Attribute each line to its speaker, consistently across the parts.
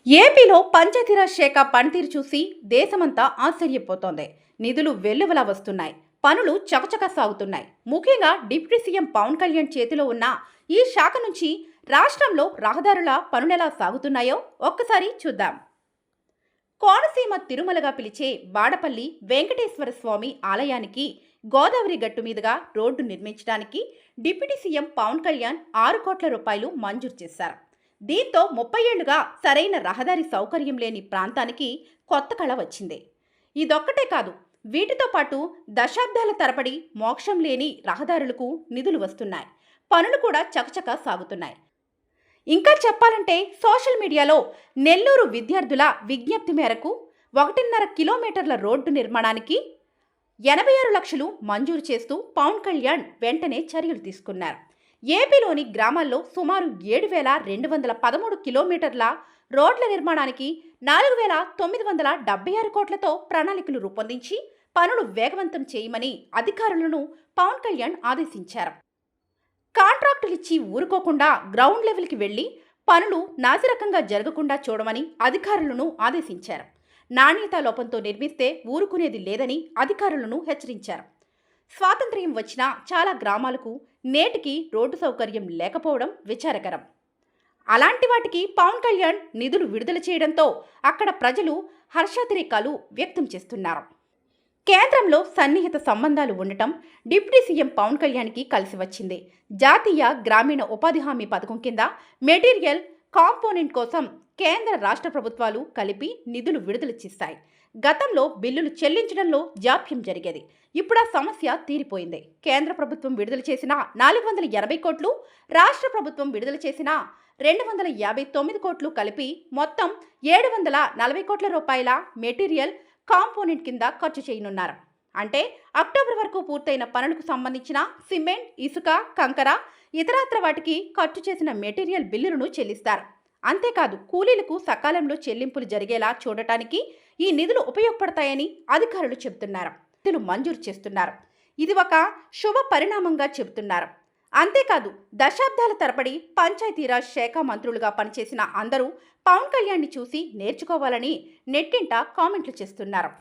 Speaker 1: ఏపీలో పంచాయతీరాజ్ శాఖ పనితీరు చూసి దేశమంతా ఆశ్చర్యపోతోంది. నిధులు వెల్లువలా వస్తున్నాయి, పనులు చకచక సాగుతున్నాయి. ముఖ్యంగా డిప్యూటీ సీఎం పవన్ కళ్యాణ్ చేతిలో ఉన్న ఈ శాఖ నుంచి రాష్ట్రంలో రహదారుల పనులెలా సాగుతున్నాయో ఒక్కసారి చూద్దాం. కోనసీమ తిరుమలగా పిలిచే బాడపల్లి వెంకటేశ్వర స్వామి ఆలయానికి గోదావరి గట్టు మీదుగా రోడ్డు నిర్మించడానికి డిప్యూటీ సీఎం పవన్ కళ్యాణ్ 6 కోట్ల రూపాయలు మంజూరు చేశారు. దీంతో 30 ఏళ్లుగా సరైన రహదారి సౌకర్యం లేని ప్రాంతానికి కొత్త కళ వచ్చింది. ఇదొక్కటే కాదు, వీటితో పాటు దశాబ్దాల తరబడి మోక్షం లేని రహదారులకు నిధులు వస్తున్నాయి, పనులు కూడా చకచక సాగుతున్నాయి. ఇంకా చెప్పాలంటే సోషల్ మీడియాలో నెల్లూరు విద్యార్థుల విజ్ఞప్తి మేరకు 1.5 కిలోమీటర్ల రోడ్డు నిర్మాణానికి 86 లక్షలు మంజూరు చేస్తూ పవన్ కళ్యాణ్ వెంటనే చర్యలు తీసుకున్నారు. ఏపీలోని గ్రామాల్లో సుమారు 7,213 కిలోమీటర్ల రోడ్ల నిర్మాణానికి 4,976 కోట్లతో ప్రణాళికలు రూపొందించి పనులు వేగవంతం చేయమని అధికారులను పవన్ కళ్యాణ్ ఆదేశించారు. కాంట్రాక్టులిచ్చి ఊరుకోకుండా గ్రౌండ్ లెవెల్కి వెళ్లి పనులు నాసిరకంగా జరగకుండా చూడమని అధికారులను ఆదేశించారు. నాణ్యతా లోపంతో నిర్మిస్తే ఊరుకునేది లేదని అధికారులను హెచ్చరించారు. స్వాతంత్ర్యం వచ్చిన చాలా గ్రామాలకు నేటికి రోడ్డు సౌకర్యం లేకపోవడం విచారకరం. అలాంటి వాటికి పవన్ కళ్యాణ్ నిధులు విడుదల చేయడంతో అక్కడ ప్రజలు హర్షాతిరేకాలు వ్యక్తం చేస్తున్నారు. కేంద్రంలో సన్నిహిత సంబంధాలు ఉండటం డిప్యూటీ సీఎం పవన్ కళ్యాణ్కి కలిసి వచ్చింది. జాతీయ గ్రామీణ ఉపాధి హామీ పథకం కింద మెటీరియల్ కాంపోనెంట్ కోసం కేంద్ర రాష్ట్ర ప్రభుత్వాలు కలిపి నిధులు విడుదల చేశాయి. గతంలో బిల్లులు చెల్లించడంలో జాప్యం జరిగేది. ఇప్పుడు ఆ సమస్య తీరిపోయింది. కేంద్ర ప్రభుత్వం విడుదల చేసిన 480 కోట్లు, రాష్ట్ర ప్రభుత్వం విడుదల చేసిన 259 కోట్లు కలిపి మొత్తం 740 కోట్ల రూపాయల మెటీరియల్ కాంపోనెంట్ కింద ఖర్చు చేయనున్నారు. అంటే అక్టోబర్ వరకు పూర్తయిన పనులకు సంబంధించిన సిమెంట్, ఇసుక, కంకర, ఇతరత్ర వాటికి ఖర్చు చేసిన మెటీరియల్ బిల్లులను చెల్లిస్తారు. అంతేకాదు కూలీలకు సకాలంలో చెల్లింపులు జరిగేలా చూడటానికి ఈ నిధులు ఉపయోగపడతాయని అధికారులు చెబుతున్నారు. నిధులు మంజూరు చేస్తున్నారు. ఇది ఒక శుభ పరిణామంగా చెబుతున్నారు. అంతేకాదు దశాబ్దాల తరబడి పంచాయతీరాజ్ శాఖ మంత్రులుగా పనిచేసిన అందరూ పవన్ కళ్యాణ్ని చూసి నేర్చుకోవాలని నెట్టింట కామెంట్లు చేస్తున్నారు.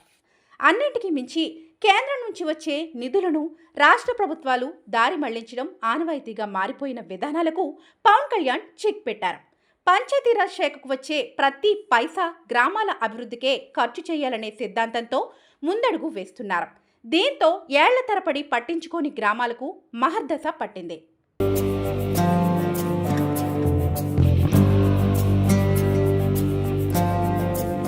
Speaker 1: అన్నింటికీ మించి కేంద్రం నుంచి వచ్చే నిధులను రాష్ట్ర ప్రభుత్వాలు దారి మళ్లించడం ఆనవాయితీగా మారిపోయిన విధానాలకు పవన్ కళ్యాణ్ చెక్ పెట్టారు. పంచాయతీరాజ్ శాఖకు వచ్చే ప్రతి పైసా గ్రామాల అభివృద్ధికే ఖర్చు చేయాలనే సిద్ధాంతంతో ముందడుగు వేస్తున్నారు. దీంతో ఏళ్ల తరబడి పట్టించుకోని గ్రామాలకు మహర్దశ పట్టింది.